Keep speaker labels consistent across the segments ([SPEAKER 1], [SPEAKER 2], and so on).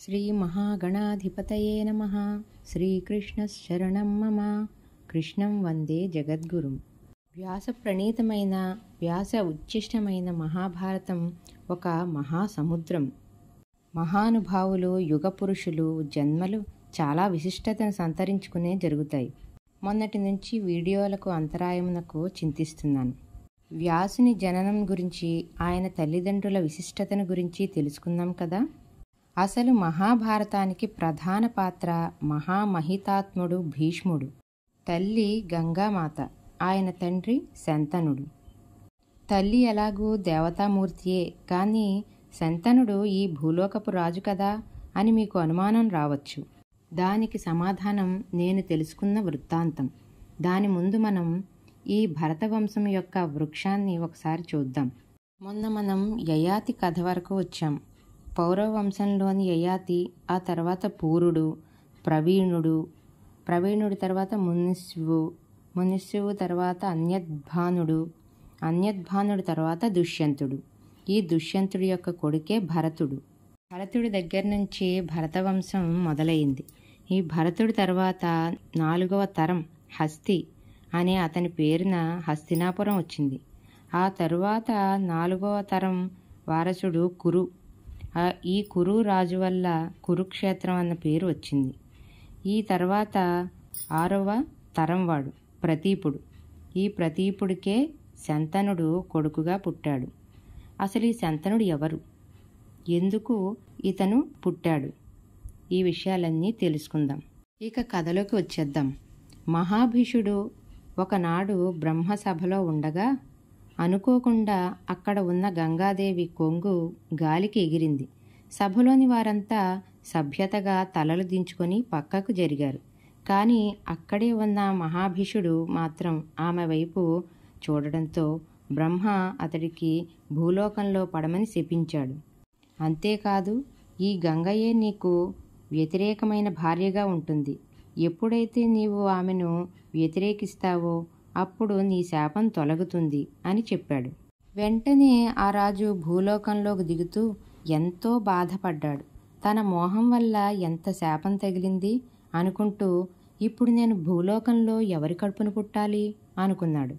[SPEAKER 1] శ్రీ మహాగణాధిపతయే నమః. శ్రీకృష్ణశరణం మమ. కృష్ణం వందే జగద్గురుం. వ్యాస ప్రణీతమైన వ్యాస ఉచ్ఛిష్టమైన మహాభారతం ఒక మహాసముద్రం. మహానుభావులు యుగ పురుషులు జన్మలు చాలా విశిష్టతను సంతరించుకునే జరుగుతాయి. మొన్నటి నుంచి వీడియోలకు అంతరాయమునకు చింతిస్తున్నాను. వ్యాసుని జననం గురించి, ఆయన తల్లిదండ్రుల విశిష్టతను గురించి తెలుసుకుందాం కదా. అసలు మహాభారతానికి ప్రధాన పాత్ర మహామహితాత్ముడు భీష్ముడు. తల్లి గంగామాత, ఆయన తండ్రి శంతనుడు. తల్లి ఎలాగూ దేవతామూర్తియే, కానీ శంతనుడు ఈ భూలోకపు రాజు కదా అని మీకు అనుమానం రావచ్చు. దానికి సమాధానం నేను తెలుసుకున్న వృత్తాంతం. దాని ముందు మనం ఈ భరతవంశం యొక్క వృక్షాన్ని ఒకసారి చూద్దాం. మొన్న మనం యయాతి కథ వరకు వచ్చాం. పౌరవ వంశంలోని యయాతి, ఆ తర్వాత పూరుడు, ప్రవీణుడి తర్వాత మునిస్సువు తర్వాత అన్యద్భానుడి తర్వాత దుష్యంతుడు. ఈ దుష్యంతుడి యొక్క కొడుకే భరతుడు. భరతుడి దగ్గర నుంచి భరతవంశం మొదలైంది. ఈ భరతుడి తర్వాత 4వ తరం హస్తి అనే అతని పేరున హస్తినాపురం వచ్చింది. ఆ తరువాత 4వ తరం వారసుడు కురు. ఈ కురు రాజు వల్ల కురుక్షేత్రం అన్న పేరు వచ్చింది. ఈ తర్వాత 6వ తరం వాడు ప్రతీపుడు. ఈ ప్రతీపుడికే శంతనుడు కొడుకుగా పుట్టాడు. అసలు ఈ శంతనుడు ఎవరు, ఎందుకు ఇతను పుట్టాడు, ఈ విషయాలన్నీ తెలుసుకుందాం. ఇక కథలోకి వచ్చేద్దాం. మహాభీషుడు ఒకనాడు బ్రహ్మసభలో ఉండగా అనుకోకుండా అక్కడ ఉన్న గంగాదేవి కొంగు గాలికి ఎగిరింది. సభలోని వారంతా సభ్యతగా తలలు దించుకొని పక్కకు జరిగారు. కానీ అక్కడే ఉన్న మహాభీషుడు మాత్రం ఆమె వైపు చూడడంతో బ్రహ్మ అతడికి భూలోకంలో పడమని శపించాడు. అంతేకాదు, ఈ గంగయే నీకు వ్యతిరేకమైన భార్యగా ఉంటుంది. ఎప్పుడైతే నీవు ఆమెను వ్యతిరేకిస్తావో అప్పుడు నీ శాపం తొలగుతుంది అని చెప్పాడు. వెంటనే ఆ రాజు భూలోకంలోకి దిగుతూ ఎంతో బాధపడ్డాడు. తన మోహం వల్ల ఎంత శాపం తగిలింది అనుకుంటూ, ఇప్పుడు నేను భూలోకంలో ఎవరి కడుపున పుట్టాలి అనుకున్నాడు.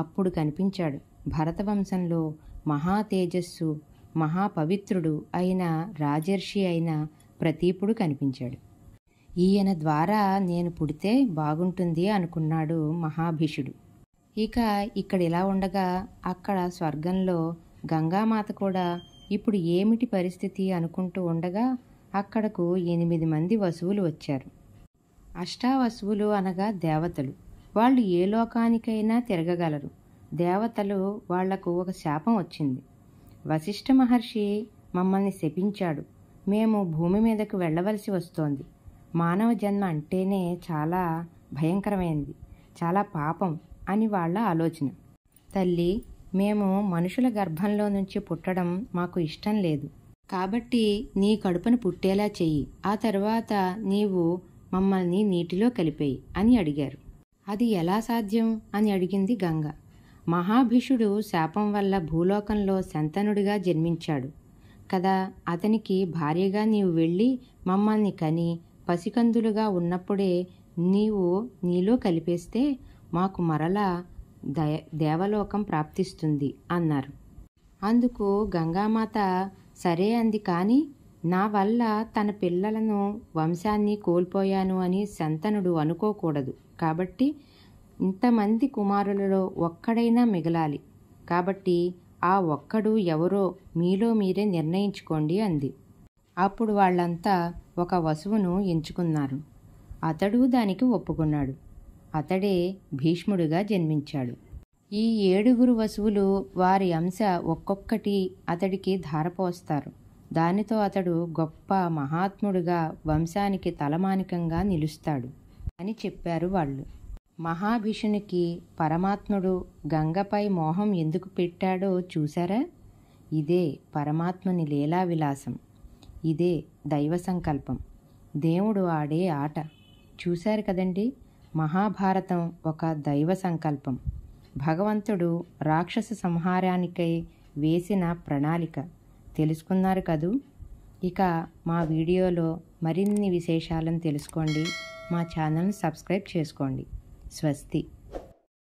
[SPEAKER 1] అప్పుడు కనిపించాడు భరతవంశంలో మహా తేజస్సు, మహాపవిత్రుడు అయిన రాజర్షి అయిన ప్రతీపుడు కనిపించాడు. ఈయన ద్వారా నేను పుడితే బాగుంటుంది అనుకున్నాడు మహాభీషుడు. ఇక ఇక్కడ ఇలా ఉండగా అక్కడ స్వర్గంలో గంగామాత కూడా ఇప్పుడు ఏమిటి పరిస్థితి అనుకుంటూ ఉండగా అక్కడకు 8 మంది వసువులు వచ్చారు. అష్టావసువులు అనగా దేవతలు. వాళ్ళు ఏ లోకానికైనా తిరగగలరు. దేవతలు వాళ్లకు ఒక శాపం వచ్చింది. వశిష్ఠ మహర్షి మమ్మల్ని శపించాడు. మేము భూమి మీదకు వెళ్ళవలసి వస్తోంది. మానవ జన్మ అంటేనే చాలా భయంకరమైనది, చాలా పాపం అని వాళ్ళ ఆలోచన. తల్లి, మేము మనుషుల గర్భంలో నుంచి పుట్టడం మాకు ఇష్టం లేదు. కాబట్టి నీ కడుపును పుట్టేలా చెయ్యి. ఆ తరువాత నీవు మమ్మల్ని నీటిలో కలిపేయి అని అడిగారు. అది ఎలా సాధ్యం అని అడిగింది గంగ. మహాభీషుడు శాపం వల్ల భూలోకంలో శంతనుడిగా జన్మించాడు కదా, అతనికి భార్యగా నీవు వెళ్ళి మమ్మల్ని కని పసికందులుగా ఉన్నప్పుడే నీవు నీలో కలిపేస్తే మాకు మరలా దేవలోకం ప్రాప్తిస్తుంది అన్నారు. అందుకు గంగామాత సరే అంది. కానీ నా వల్ల తన పిల్లలను వంశాన్ని కోల్పోయాను అని శంతనుడు అనుకోకూడదు. కాబట్టి ఇంతమంది కుమారులలో ఒక్కడైనా మిగలాలి. కాబట్టి ఆ ఒక్కడు ఎవరో మీలో మీరే నిర్ణయించుకోండి అంది. అప్పుడు వాళ్ళంతా ఒక వసువును ఎంచుకున్నారు. అతడు దానికి ఒప్పుకున్నాడు. అతడే భీష్ముడిగా జన్మించాడు. ఈ 7 వసువులు వారి అంశ ఒక్కొక్కటి అతడికి ధారపోస్తారు. దానితో అతడు గొప్ప మహాత్ముడుగా వంశానికి తలమానికంగా నిలుస్తాడు అని చెప్పారు వాళ్ళు. మహాభీషునికి పరమాత్ముడు గంగపై మోహం ఎందుకు పెట్టాడో చూసారా? ఇదే పరమాత్ముని లీలా విలాసం. ఇదే దైవ సంకల్పం. దేవుడు ఆడే ఆట. చూశారు కదండి, మహాభారతం ఒక దైవ సంకల్పం. భగవంతుడు రాక్షస సంహారానికై వేసిన ప్రణాళిక. తెలుసుకున్నారు కదూ? ఇక మా వీడియోలో మరిన్ని విశేషాలను తెలుసుకోండి. మా ఛానల్ని సబ్స్క్రైబ్ చేసుకోండి. స్వస్తి.